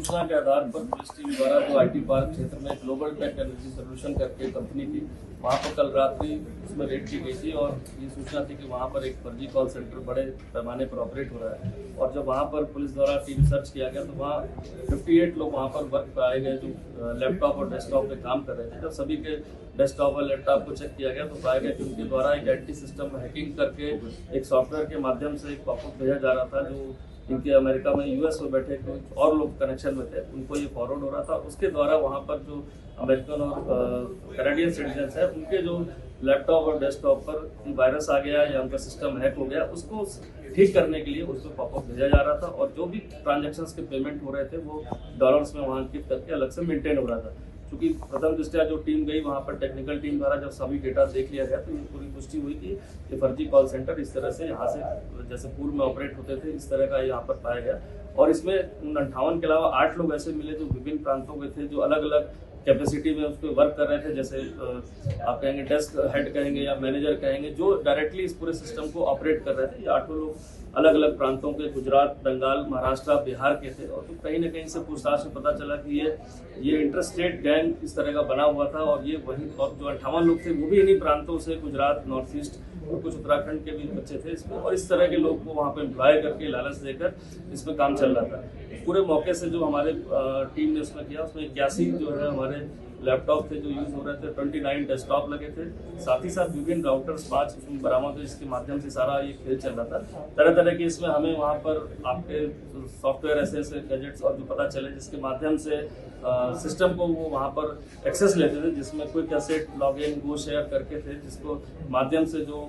सूचना के आधार पर पुलिस टीम द्वारा जो आईटी पार्क क्षेत्र में ग्लोबल टेक एनर्जी सोल्यूशन करके कंपनी थी, वहाँ पर कल रात्रि उसमें रेड की गई थी और ये सूचना थी कि वहाँ पर एक फर्जी कॉल सेंटर बड़े पैमाने पर ऑपरेट हो रहा है। और जब वहाँ पर पुलिस द्वारा टीम सर्च किया गया तो वहाँ 58 लोग वहाँ पर वर्क पर आए गए जो लैपटॉप और डेस्कटॉप पे काम कर रहे थे। जब सभी के डेस्कटॉप और लैपटॉप को चेक किया गया तो पाया गया कि उनके द्वारा एक एंटी सिस्टम हैकिंग करके एक सॉफ्टवेयर के माध्यम से एक पॉपअप भेजा जा रहा था जो इनके अमेरिका में यूएस में बैठे कुछ और लोग कनेक्शन में थे, उनको ये फॉरवर्ड हो रहा था। उसके द्वारा वहाँ पर जो अमेरिकन और कैनेडियन सिटीजन्स है उनके जो लैपटॉप और डेस्कटॉप पर वायरस आ गया या उनका सिस्टम हैक हो गया, उसको ठीक करने के लिए उसको पॉपअप भेजा जा रहा था। और जो भी ट्रांजेक्शन्स के पेमेंट हो रहे थे वो डॉलर्स में वहाँ अंकित करके अलग से मेंटेन हो रहा था। क्योंकि प्रथम दृष्टया जो टीम गई वहाँ पर टेक्निकल टीम द्वारा जब सभी डेटा देख लिया गया तो ये पूरी पुष्टि हुई कि ये फर्जी कॉल सेंटर इस तरह से यहाँ से जैसे पूर्व में ऑपरेट होते थे इस तरह का यहाँ पर पाया गया। और इसमें 58 के अलावा 8 लोग ऐसे मिले जो विभिन्न प्रांतों के थे, जो अलग अलग कैपेसिटी में उस पर वर्क कर रहे थे। जैसे आप कहेंगे डेस्क हेड कहेंगे या मैनेजर कहेंगे, जो डायरेक्टली इस पूरे सिस्टम को ऑपरेट कर रहे थे। ये 8 लोग अलग अलग प्रांतों के, गुजरात, बंगाल, महाराष्ट्र, बिहार के थे। और तो कहीं ना कहीं से पूछताछ में पता चला कि ये इंटरस्टेट गैंग इस तरह का बना हुआ था। और ये वही, और जो 58 लोग थे वो भी इन्हीं प्रांतों से, गुजरात, नॉर्थ ईस्ट और कुछ उत्तराखंड के भी बच्चे थे इसमें। और इस तरह के लोग को वहाँ पे एम्प्लॉय करके लालच देकर इसमें काम चल रहा था। पूरे मौके से जो हमारे टीम ने उसमें किया, उसमें 81 जो है हमारे लैपटॉप थे जो यूज हो रहे थे, 29 डेस्कटॉप लगे थे। साथ ही साथ विभिन्न राउटर्स 5 बरामद हुए, जिसके माध्यम से सारा ये खेल चल रहा था। तरह तरह के इसमें हमें वहाँ पर आपके सॉफ्टवेयर ऐसे गैजेट्स और जो पता चले जिसके माध्यम से सिस्टम को वो वहाँ पर एक्सेस लेते थे, जिसमें कोई कैसेट लॉगिन वो शेयर करके थे, जिसको माध्यम से जो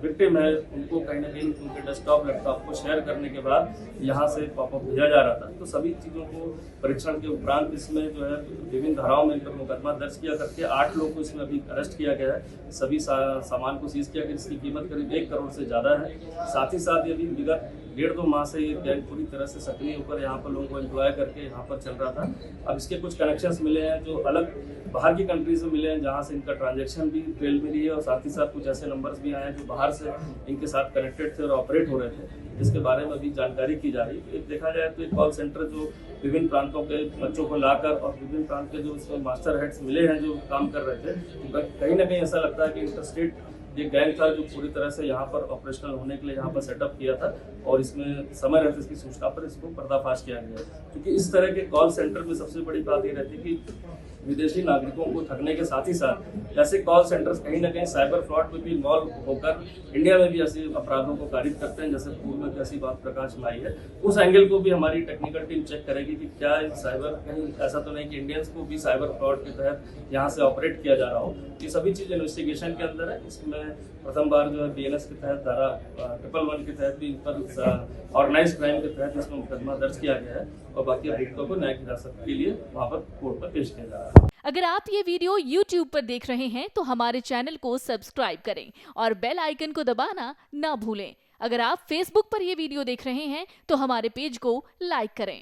विक्टिम है उनको कहीं ना कहीं उनके डेस्कटॉप लैपटॉप को शेयर करने के बाद यहाँ से पॉपअप भेजा जा रहा था। तो सभी चीज़ों को परीक्षण के उपरांत इसमें जो है विभिन्न धाराओं में इनका मुकदमा दर्ज किया करके 8 लोगों को इसमें अभी अरेस्ट किया गया है। सभी सामान को सीज किया गया, जिसकी कीमत करीब 1 करोड़ से ज़्यादा है। साथ ही साथ ये भी विगत 1.5-2 माह से ये गैंग पूरी तरह से सक्रिय होकर यहाँ पर लोगों को एम्प्लॉय करके यहाँ पर चल रहा था। अब इसके कुछ कनेक्शंस मिले हैं जो अलग बाहर की कंट्रीज में मिले हैं, जहाँ से इनका ट्रांजैक्शन भी ट्रेल मिली है। और साथ ही साथ कुछ ऐसे नंबर्स भी आए हैं जो बाहर से इनके साथ कनेक्टेड थे और ऑपरेट हो रहे थे, जिसके बारे में भी जानकारी की जा रही है। देखा जाए तो एक कॉल सेंटर जो विभिन्न प्रांतों के बच्चों को लाकर और विभिन्न प्रांत के जो इसमें मास्टर हेड्स मिले हैं जो काम कर रहे थे, तो कहीं ना कहीं ऐसा लगता है कि इंटरस्टेट ये गैंग था जो पूरी तरह से यहाँ पर ऑपरेशनल होने के लिए यहाँ पर सेटअप किया था। और इसमें समय रहते इसकी सूचना पर इसको पर्दाफाश किया गया है। क्योंकि इस तरह के कॉल सेंटर में सबसे बड़ी बात ये रहती है कि विदेशी नागरिकों को ठगने के साथ ही साथ ऐसे कॉल सेंटर्स कहीं ना कहीं साइबर फ्रॉड में भी इन्वॉल्व होकर इंडिया में भी ऐसे अपराधों को कारित करते हैं, जैसे पूर्व में कैसी बात प्रकाश में आई है। उस एंगल को भी हमारी टेक्निकल टीम चेक करेगी कि क्या साइबर कहीं ऐसा तो नहीं कि इंडियंस को भी साइबर फ्रॉड के तहत यहाँ से ऑपरेट किया जा रहा हो। ये सभी चीज़ इन्वेस्टिगेशन के अंदर है। इसमें प्रथम बार जो है BNS के तहत धारा 111 के तहत भी इन पर ऑर्गेनाइज क्राइम के तहत इसमें मुकदमा दर्ज किया गया है। और बाकी अभियुक्तों को न्यायिक हिरासत के लिए वहाँ पर कोर्ट पर पेश किया जा रहा है। अगर आप ये वीडियो YouTube पर देख रहे हैं तो हमारे चैनल को सब्सक्राइब करें और बेल आइकन को दबाना ना भूलें। अगर आप Facebook पर ये वीडियो देख रहे हैं तो हमारे पेज को लाइक करें।